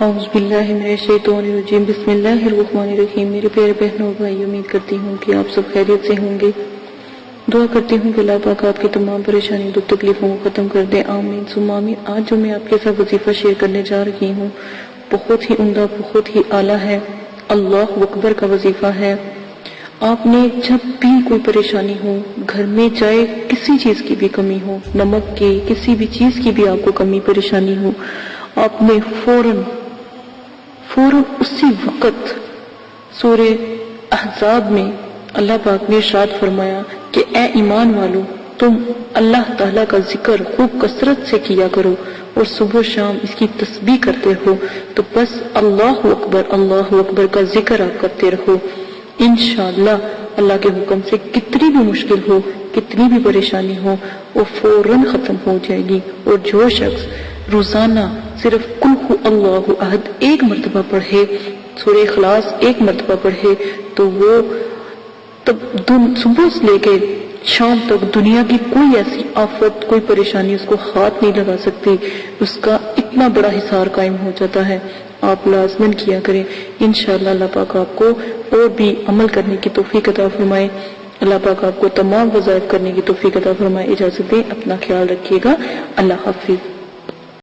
اعوذ باللہ من الشیطان الرجیم بسم اللہ الرحمن الرحیم۔ میرے پیارے بہنوں اور بھائی، امید کرتی ہوں کہ آپ سب خیریت سے ہوں گے۔ دعا کرتی ہوں کہ اللہ پاک آپ کی تمام پریشانی دکھ تکلیفوں کو ختم کر دے، آمین ثم آمین۔ آج جو میں آپ کے ساتھ وظیفہ شیئر کرنے جا رہی ہوں بہت ہی عمدہ، بہت ہی اعلیٰ ہے، اللہ اکبر کا وظیفہ ہے۔ آپ نے جب بھی کوئی پریشانی ہو، گھر میں چاہے کسی چیز کی بھی کمی ہو، نمک کی کسی بھی چیز کی بھی آپ کو کمی پریشانی ہو، آپ نے فوراً اسی وقت سورہ احزاب میں اللہ پاک نے ارشاد فرمایا کہ اے ایمان والو، تم اللہ تعالیٰ کا ذکر خوب کثرت سے کیا کرو اور صبح و شام اس کی تسبیح کرتے ہو، تو بس اللہ اکبر کا ذکر آپ کرتے رہو، انشاءاللہ اللہ کے حکم سے کتنی بھی مشکل ہو، کتنی بھی پریشانی ہو، وہ فوراً ختم ہو جائے گی۔ اور جو شخص روزانہ صرف قل ہو اللہ احد ایک مرتبہ پڑھے، سورہ اخلاص ایک مرتبہ پڑھے، تو وہ صبح سے لے کے شام تک دنیا کی کوئی ایسی آفت، کوئی پریشانی اس کو ہاتھ نہیں لگا سکتی، اس کا اتنا بڑا حصار قائم ہو جاتا ہے۔ آپ لازماً کیا کریں، انشاءاللہ اللہ پاک آپ کو اور بھی عمل کرنے کی توفیق عطا فرمائے، اللہ پاک آپ کو تمام وظائف کرنے کی توفیق عطا فرمائے۔ اجازت دیں، اپنا خیال رکھیے گا، اللہ حافظ۔